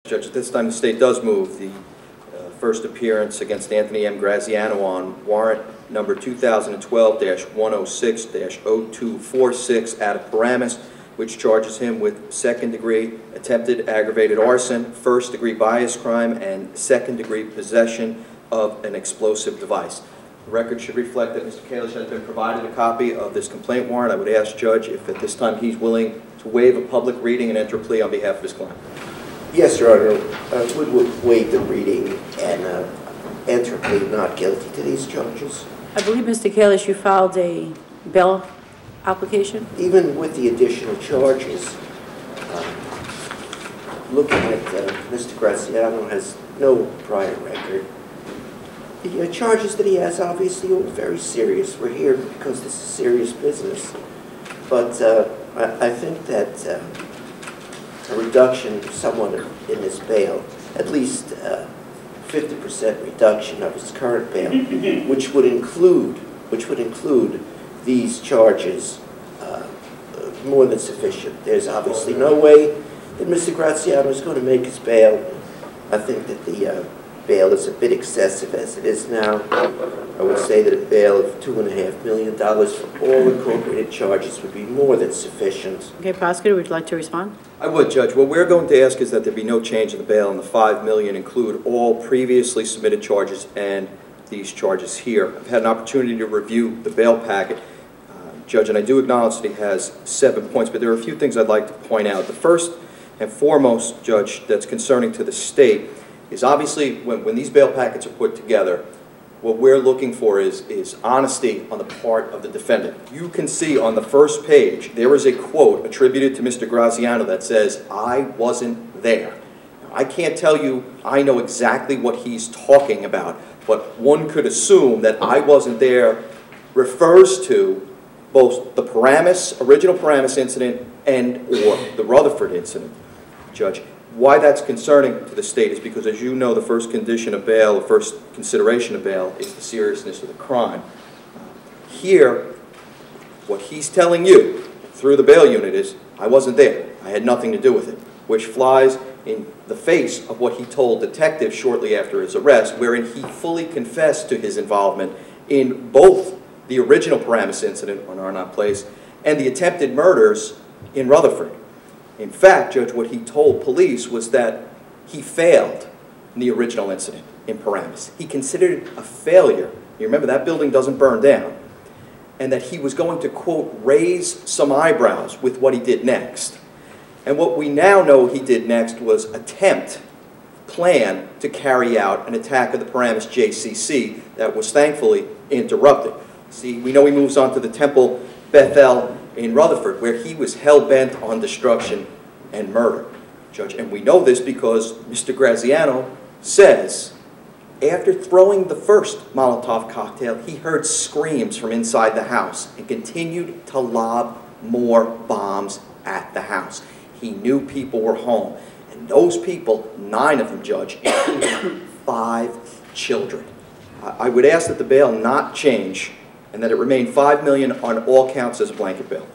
Judge, at this time the state does move the first appearance against Anthony M. Graziano on warrant number 2012-106-0246 out of Paramus, which charges him with second-degree attempted aggravated arson, first-degree bias crime, and second-degree possession of an explosive device. The record should reflect that Mr. Kalish has been provided a copy of this complaint warrant. I would ask Judge if at this time he's willing to waive a public reading and enter a plea on behalf of his client. Yes, Your Honor. We will waive the reading and enter a plea not guilty to these charges. I believe, Mr. Kalish, you filed a bail application? Even with the additional charges, looking at Mr. Graziano has no prior record. The charges that he has obviously are very serious. We're here because this is serious business. But I think that a reduction somewhat in his bail, at least 50% reduction of his current bail, which would include these charges, more than sufficient. There's obviously no way that Mr. Graziano is going to make his bail. I think that the bail is a bit excessive as it is now. I would say that a bail of $2.5 million for all incorporated charges would be more than sufficient. Okay, Prosecutor, would you like to respond? I would, Judge. What we're going to ask is that there be no change in the bail, and the $5 million include all previously submitted charges and these charges here. I've had an opportunity to review the bail packet, Judge, and I do acknowledge that he has 7 points, but there are a few things I'd like to point out. The first and foremost, Judge, that's concerning to the state is obviously when these bail packets are put together, what we're looking for is honesty on the part of the defendant. You can see on the first page, there is a quote attributed to Mr. Graziano that says, "I wasn't there." Now, I can't tell you I know exactly what he's talking about, but one could assume that "I wasn't there" refers to both the original Paramus incident and or the Rutherford incident, Judge. Why that's concerning to the state is because, as you know, the first condition of bail, the first consideration of bail is the seriousness of the crime. Here, what he's telling you through the bail unit is, "I wasn't there. I had nothing to do with it," which flies in the face of what he told detectives shortly after his arrest, wherein he fully confessed to his involvement in both the original Paramus incident on Arnott Place and the attempted murders in Rutherford. In fact, Judge, what he told police was that he failed in the original incident in Paramus. He considered it a failure. You remember, that building doesn't burn down. And that he was going to, quote, raise some eyebrows with what he did next. And what we now know he did next was plan to carry out an attack of the Paramus JCC that was thankfully interrupted. See, we know he moves on to the Temple Bethel in Rutherford, where he was hell-bent on destruction and murder, Judge. And we know this because Mr. Graziano says, after throwing the first Molotov cocktail, he heard screams from inside the house and continued to lob more bombs at the house. He knew people were home. And those people, 9 of them, Judge, including 5 children. I would ask that the bail not change and that it remain $5 million on all counts as a blanket bail.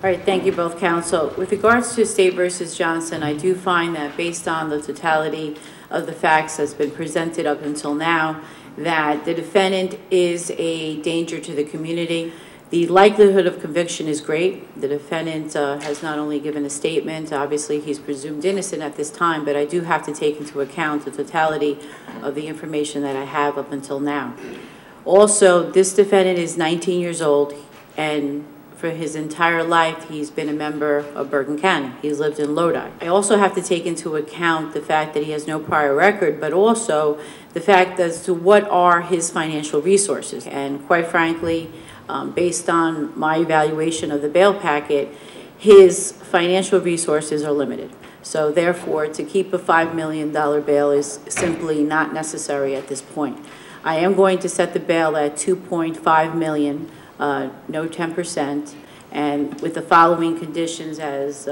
All right, thank you both, counsel. With regards to State versus Johnson, I do find that based on the totality of the facts that's been presented up until now, that the defendant is a danger to the community. The likelihood of conviction is great. The defendant has not only given a statement, obviously he's presumed innocent at this time, but I do have to take into account the totality of the information that I have up until now. Also, this defendant is 19 years old, and for his entire life, he's been a member of Bergen County. He's lived in Lodi. I also have to take into account the fact that he has no prior record, but also the fact as to what are his financial resources. And quite frankly, based on my evaluation of the bail packet, his financial resources are limited. So therefore, to keep a $5 million bail is simply not necessary at this point. I am going to set the bail at $2.5 million, no 10%, and with the following conditions as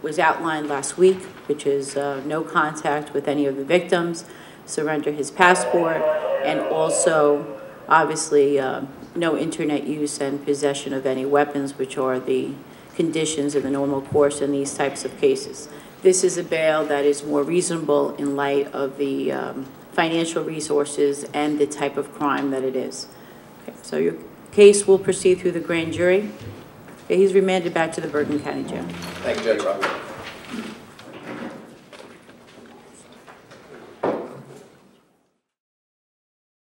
was outlined last week, which is no contact with any of the victims, surrender his passport, and also, obviously, no internet use and possession of any weapons, which are the conditions in the normal course in these types of cases. this is a bail that is more reasonable in light of the financial resources and the type of crime that it is. Okay, so your case will proceed through the grand jury. Okay, he's remanded back to the Bergen County Jail. Thank you, Judge.